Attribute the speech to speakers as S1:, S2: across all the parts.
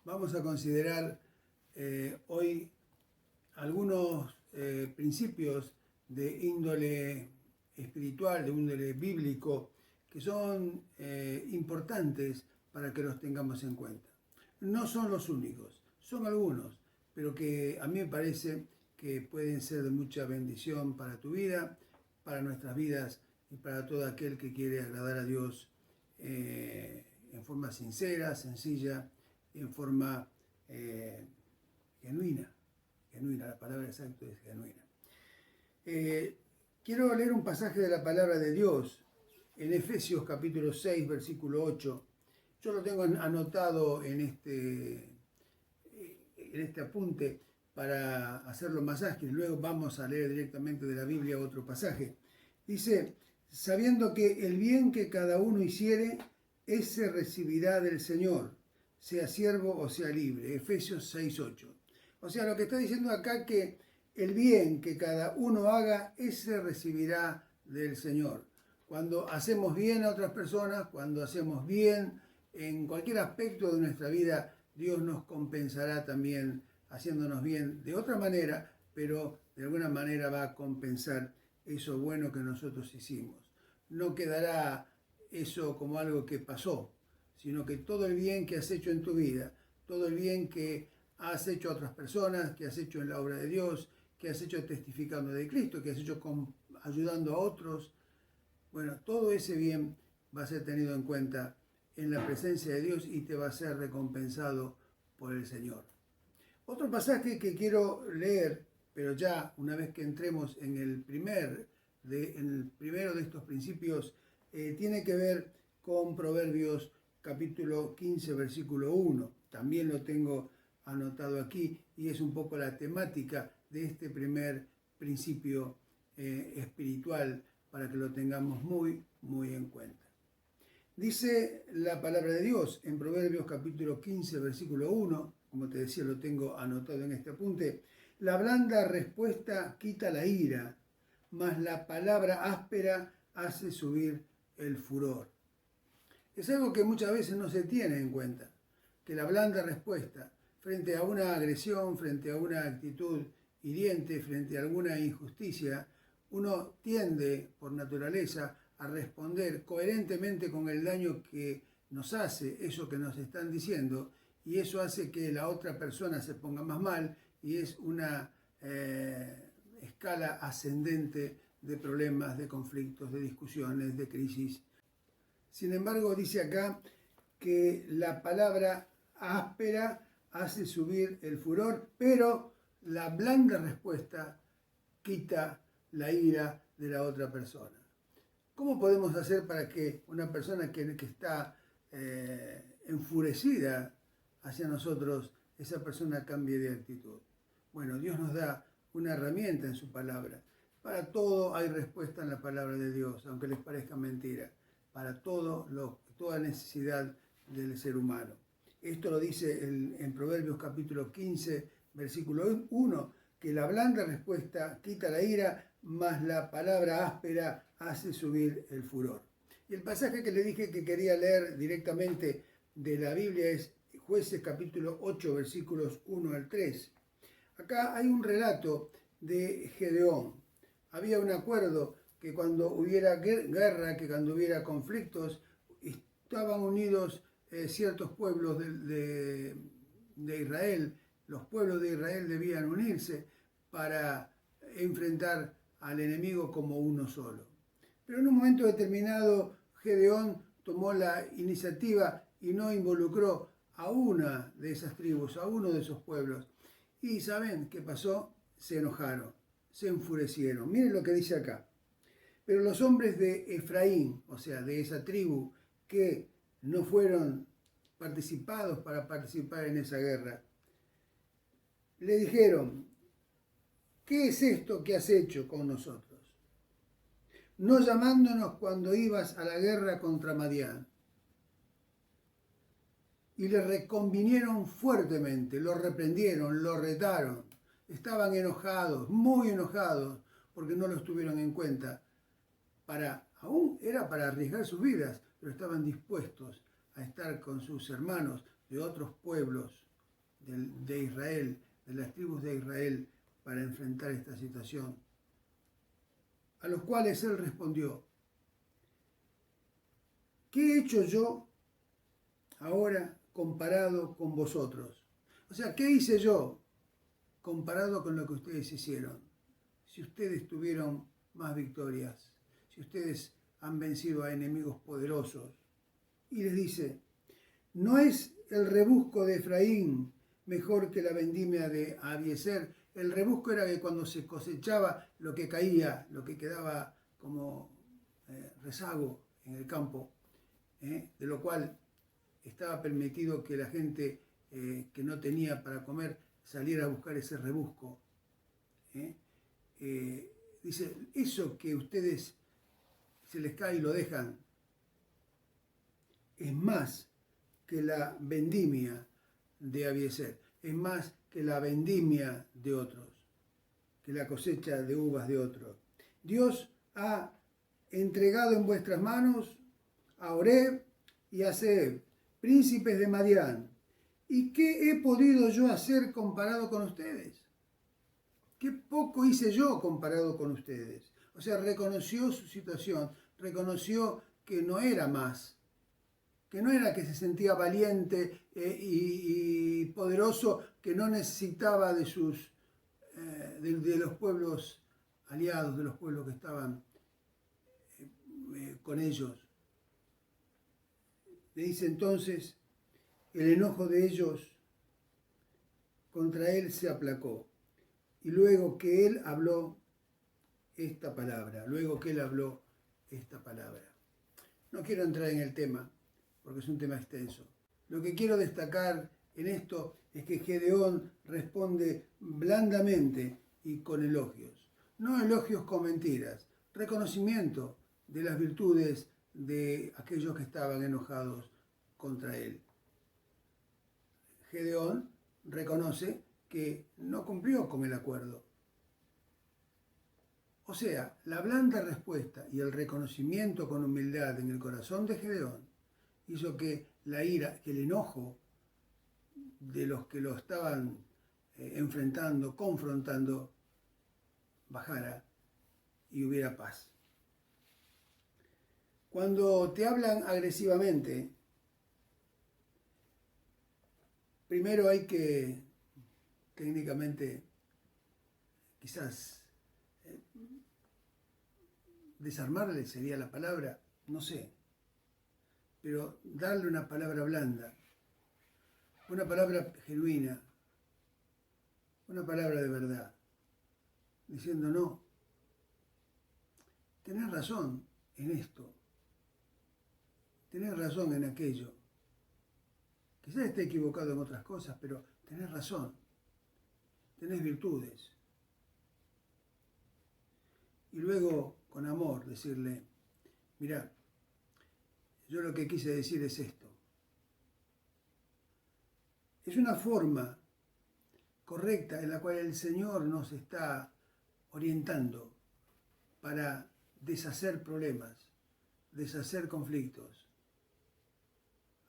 S1: Vamos a considerar hoy algunos principios de índole espiritual, de índole bíblico, que son importantes para que los tengamos en cuenta. No son los únicos, son algunos, pero que a mí me parece que pueden ser de mucha bendición para tu vida, para nuestras vidas y para todo aquel que quiere agradar a Dios en forma sincera, sencilla, en forma genuina, la palabra exacta es genuina. Quiero leer un pasaje de la palabra de Dios en Efesios capítulo 6, versículo 8. Yo lo tengo anotado en este apunte para hacerlo más ágil. Luego vamos a leer directamente de la Biblia otro pasaje. Dice, sabiendo que el bien que cada uno hiciere, ese recibirá del Señor, sea siervo o sea libre. Efesios 6, 8. O sea, lo que está diciendo acá que el bien que cada uno haga, ese recibirá del Señor. Cuando hacemos bien a otras personas, cuando hacemos bien en cualquier aspecto de nuestra vida, Dios nos compensará también haciéndonos bien de otra manera, pero de alguna manera va a compensar eso bueno que nosotros hicimos. No quedará eso como algo que pasó, sino que todo el bien que has hecho en tu vida, todo el bien que has hecho a otras personas, que has hecho en la obra de Dios, que has hecho testificando de Cristo, que has hecho ayudando a otros, bueno, todo ese bien va a ser tenido en cuenta en la presencia de Dios y te va a ser recompensado por el Señor. Otro pasaje que quiero leer, pero ya una vez que entremos en el primero de estos principios, tiene que ver con Proverbios capítulo 15, versículo 1. También lo tengo anotado aquí y es un poco la temática de este primer principio espiritual para que lo tengamos muy, muy en cuenta. Dice la palabra de Dios en Proverbios capítulo 15, versículo 1, como te decía, lo tengo anotado en este apunte, la blanda respuesta quita la ira, mas la palabra áspera hace subir el furor. Es algo que muchas veces no se tiene en cuenta, que la blanda respuesta frente a una agresión, frente a una actitud hiriente, frente a alguna injusticia, uno tiende por naturaleza a responder coherentemente con el daño que nos hace eso que nos están diciendo, y eso hace que la otra persona se ponga más mal y es una escala ascendente de problemas, de conflictos, de discusiones, de crisis. Sin embargo, dice acá que la palabra áspera hace subir el furor, pero la blanda respuesta quita la ira de la otra persona. ¿Cómo podemos hacer para que una persona que está enfurecida hacia nosotros, esa persona cambie de actitud? Bueno, Dios nos da una herramienta en su palabra. Para todo hay respuesta en la palabra de Dios, aunque les parezca mentira. Para toda necesidad del ser humano. Esto lo dice en Proverbios capítulo 15, versículo 1, que la blanda respuesta quita la ira, mas la palabra áspera hace subir el furor. Y el pasaje que le dije que quería leer directamente de la Biblia es Jueces capítulo 8, versículos 1 al 3. Acá hay un relato de Gedeón. Había un acuerdo que cuando hubiera guerra, que cuando hubiera conflictos, estaban unidos ciertos pueblos de Israel. Los pueblos de Israel debían unirse para enfrentar al enemigo como uno solo. Pero en un momento determinado, Gedeón tomó la iniciativa y no involucró a una de esas tribus, a uno de esos pueblos. Y ¿saben qué pasó? Se enojaron, se enfurecieron. Miren lo que dice acá. Pero los hombres de Efraín, o sea, de esa tribu, que no fueron participados para participar en esa guerra, le dijeron, ¿qué es esto que has hecho con nosotros? No llamándonos cuando ibas a la guerra contra Madián. Y le reconvinieron fuertemente, lo reprendieron, lo retaron. Estaban enojados, muy enojados, porque no los tuvieron en cuenta. Aún era para arriesgar sus vidas, pero estaban dispuestos a estar con sus hermanos de otros pueblos de Israel, de las tribus de Israel, para enfrentar esta situación. A los cuales él respondió: ¿qué he hecho yo ahora comparado con vosotros? O sea, ¿qué hice yo comparado con lo que ustedes hicieron? Si ustedes tuvieron más victorias, si ustedes han vencido a enemigos poderosos. Y les dice: ¿no es el rebusco de Efraín mejor que la vendimia de Abiezer? El rebusco era que cuando se cosechaba lo que caía, lo que quedaba como rezago en el campo, de lo cual estaba permitido que la gente que no tenía para comer saliera a buscar ese rebusco. Dice, eso que ustedes se les cae y lo dejan, es más que la vendimia de Abiezer, es más que la vendimia de otros, que la cosecha de uvas de otros. Dios ha entregado en vuestras manos a Oreb y a Zeeb, príncipes de Madián. ¿Y qué he podido yo hacer comparado con ustedes? ¿Qué poco hice yo comparado con ustedes? O sea, reconoció su situación, reconoció que no era más, que no era que se sentía valiente y poderoso, que no necesitaba de los pueblos aliados, de los pueblos que estaban con ellos. Le dice entonces, el enojo de ellos contra él se aplacó. Y luego que él habló esta palabra, No quiero entrar en el tema, porque es un tema extenso. Lo que quiero destacar en esto es que Gedeón responde blandamente y con elogios. No elogios con mentiras, reconocimiento de las virtudes de aquellos que estaban enojados contra él. Gedeón reconoce que no cumplió con el acuerdo. O sea, la blanda respuesta y el reconocimiento con humildad en el corazón de Gedeón hizo que la ira, que el enojo de los que lo estaban enfrentando, confrontando, bajara y hubiera paz. Cuando te hablan agresivamente, primero hay que técnicamente quizás desarmarle sería la palabra, no sé, pero darle una palabra blanda, una palabra genuina, una palabra de verdad, diciendo no, tenés razón en esto, tenés razón en aquello, quizás esté equivocado en otras cosas, pero tenés razón, tenés virtudes. Y luego, con amor, decirle, mirá, yo lo que quise decir es esto. Es una forma correcta en la cual el Señor nos está orientando para deshacer problemas, deshacer conflictos.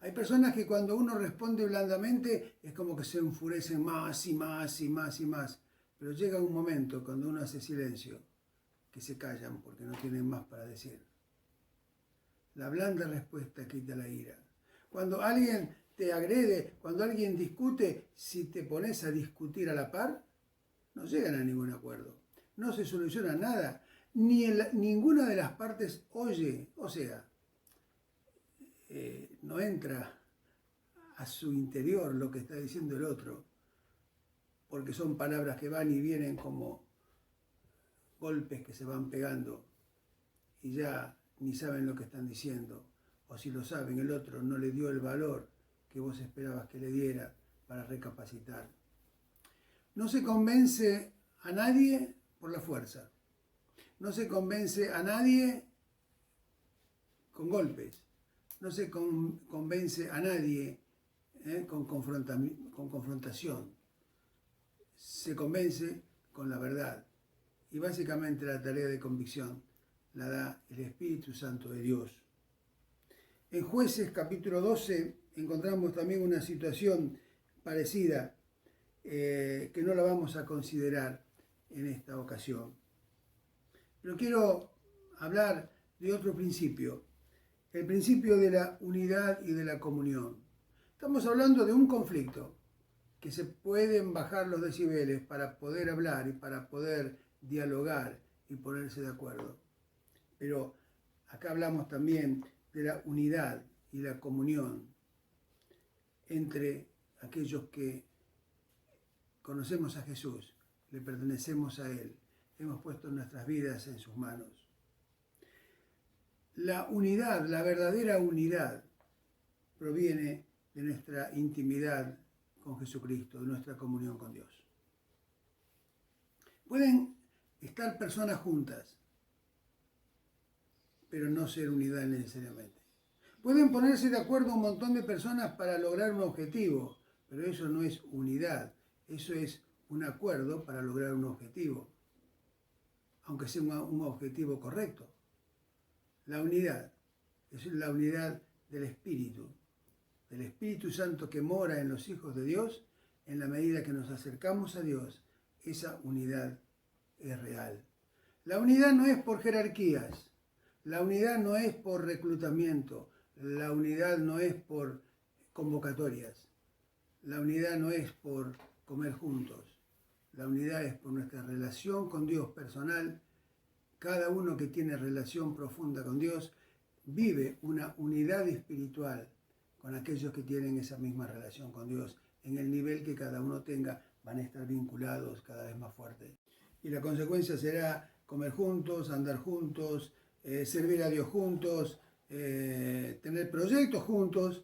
S1: Hay personas que cuando uno responde blandamente es como que se enfurecen más y más y más y más, pero llega un momento cuando uno hace silencio que se callan porque no tienen más para decir. La blanda respuesta quita la ira. Cuando alguien te agrede, cuando alguien discute, si te pones a discutir a la par, no llegan a ningún acuerdo. No se soluciona nada. Ninguna de las partes oye, o sea, no entra a su interior lo que está diciendo el otro, porque son palabras que van y vienen como golpes que se van pegando y ya ni saben lo que están diciendo, o si lo saben, el otro no le dio el valor que vos esperabas que le diera para recapacitar. No se convence a nadie por la fuerza, no se convence a nadie con golpes, no se convence a nadie con confrontación, se convence con la verdad. Y básicamente la tarea de convicción la da el Espíritu Santo de Dios. En Jueces capítulo 12 encontramos también una situación parecida que no la vamos a considerar en esta ocasión. Pero quiero hablar de otro principio, el principio de la unidad y de la comunión. Estamos hablando de un conflicto, que se pueden bajar los decibeles para poder hablar y para poder dialogar y ponerse de acuerdo. Pero acá hablamos también de la unidad y la comunión entre aquellos que conocemos a Jesús, le pertenecemos a Él, hemos puesto nuestras vidas en sus manos. La unidad, la verdadera unidad, proviene de nuestra intimidad con Jesucristo, de nuestra comunión con Dios. Pueden estar personas juntas, pero no ser unidad necesariamente. Pueden ponerse de acuerdo un montón de personas para lograr un objetivo, pero eso no es unidad, eso es un acuerdo para lograr un objetivo, aunque sea un objetivo correcto. La unidad es la unidad del Espíritu Santo que mora en los hijos de Dios. En la medida que nos acercamos a Dios, esa unidad es real. La unidad no es por jerarquías, la unidad no es por reclutamiento, la unidad no es por convocatorias, la unidad no es por comer juntos, la unidad es por nuestra relación con Dios personal. Cada uno que tiene relación profunda con Dios vive una unidad espiritual con aquellos que tienen esa misma relación con Dios. En el nivel que cada uno tenga, van a estar vinculados cada vez más fuerte. Y la consecuencia será comer juntos, andar juntos, servir a Dios juntos, tener proyectos juntos,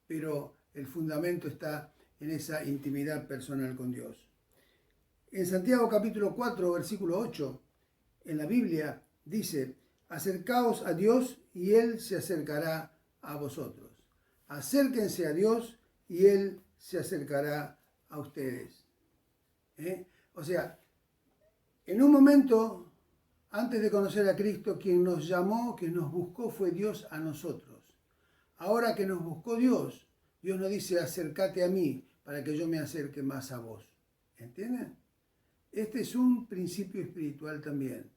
S1: pero el fundamento está en esa intimidad personal con Dios. En Santiago capítulo 4, versículo 8, en la Biblia dice: acercaos a Dios y Él se acercará a vosotros. Acérquense a Dios y Él se acercará a ustedes. O sea, en un momento, antes de conocer a Cristo, quien nos llamó, quien nos buscó fue Dios a nosotros. Ahora que nos buscó Dios, Dios nos dice: acércate a mí para que yo me acerque más a vos. ¿Entienden? Este es un principio espiritual también.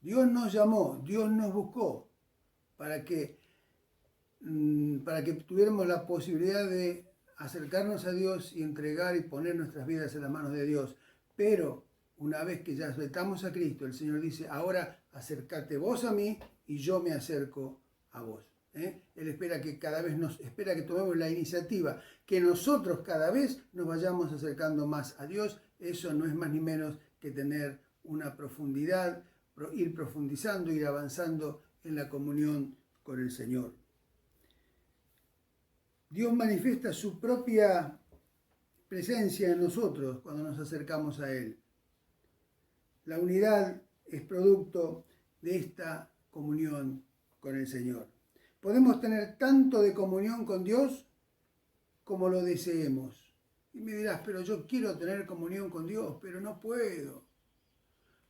S1: Dios nos llamó, Dios nos buscó para que tuviéramos la posibilidad de acercarnos a Dios y entregar y poner nuestras vidas en las manos de Dios. Pero una vez que ya aceptamos a Cristo, el Señor dice: ahora acércate vos a mí y yo me acerco a vos. Él espera que cada vez espera que tomemos la iniciativa, que nosotros cada vez nos vayamos acercando más a Dios. Eso no es más ni menos que tener una profundidad, ir profundizando, ir avanzando en la comunión con el Señor. Dios manifiesta su propia presencia en nosotros cuando nos acercamos a Él. La unidad es producto de esta comunión con el Señor. Podemos tener tanto de comunión con Dios como lo deseemos. Y me dirás: pero yo quiero tener comunión con Dios, pero no puedo.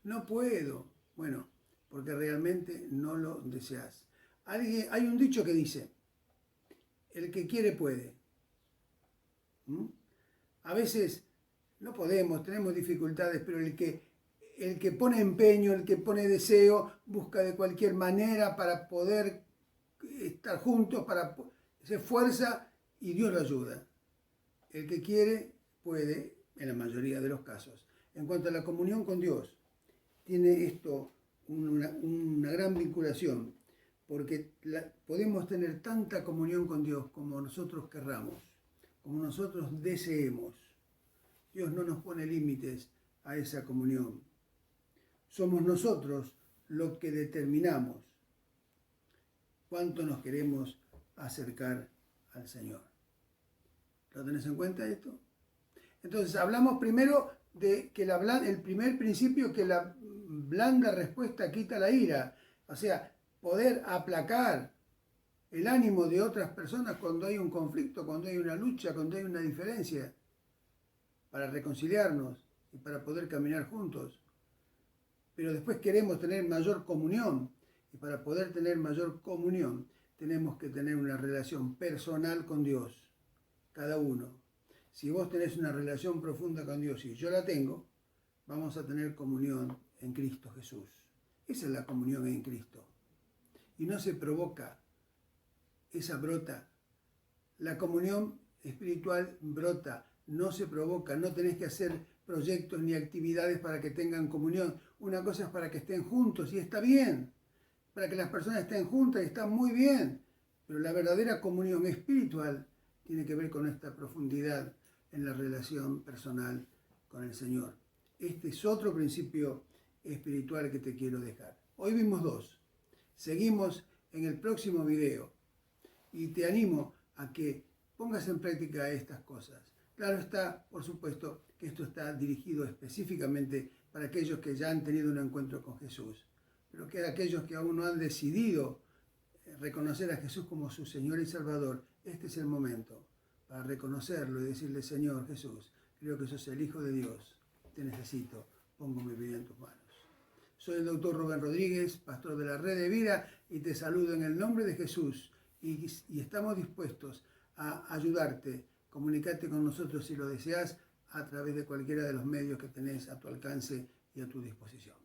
S1: No puedo. Bueno, porque realmente no lo deseas. Hay un dicho que dice: el que quiere puede. A veces no podemos, tenemos dificultades, pero el que pone empeño, el que pone deseo, busca de cualquier manera para poder estar juntos, se esfuerza y Dios lo ayuda. El que quiere puede, en la mayoría de los casos. En cuanto a la comunión con Dios, tiene esto una gran vinculación, porque podemos tener tanta comunión con Dios como nosotros querramos, como nosotros deseemos. Dios no nos pone límites a esa comunión. Somos nosotros los que determinamos cuánto nos queremos acercar al Señor. ¿Lo tenés en cuenta esto? Entonces, hablamos primero de que el primer principio, que la blanda respuesta quita la ira. O sea, poder aplacar el ánimo de otras personas cuando hay un conflicto, cuando hay una lucha, cuando hay una diferencia, para reconciliarnos y para poder caminar juntos. Pero después queremos tener mayor comunión, y para poder tener mayor comunión tenemos que tener una relación personal con Dios, cada uno. si vos tenés una relación profunda con Dios y yo la tengo, vamos a tener comunión en Cristo Jesús. Esa es la comunión en Cristo. Y no se provoca, esa brota. La comunión espiritual brota, no se provoca, no tenés que hacer proyectos ni actividades para que tengan comunión. Una cosa es para que estén juntos y está bien, para que las personas estén juntas y está muy bien, pero la verdadera comunión espiritual tiene que ver con esta profundidad en la relación personal con el Señor. Este es otro principio espiritual que te quiero dejar. Hoy vimos dos. Seguimos en el próximo video y te animo a que pongas en práctica estas cosas. Claro está, por supuesto, que esto está dirigido específicamente para aquellos que ya han tenido un encuentro con Jesús, pero que aquellos que aún no han decidido reconocer a Jesús como su Señor y Salvador, este es el momento para reconocerlo y decirle: Señor Jesús, creo que sos el Hijo de Dios, te necesito, pongo mi vida en tus manos. Soy el doctor Rubén Rodríguez, pastor de la Red de Vida, y te saludo en el nombre de Jesús y estamos dispuestos a ayudarte. Comunicate con nosotros si lo deseas a través de cualquiera de los medios que tenés a tu alcance y a tu disposición.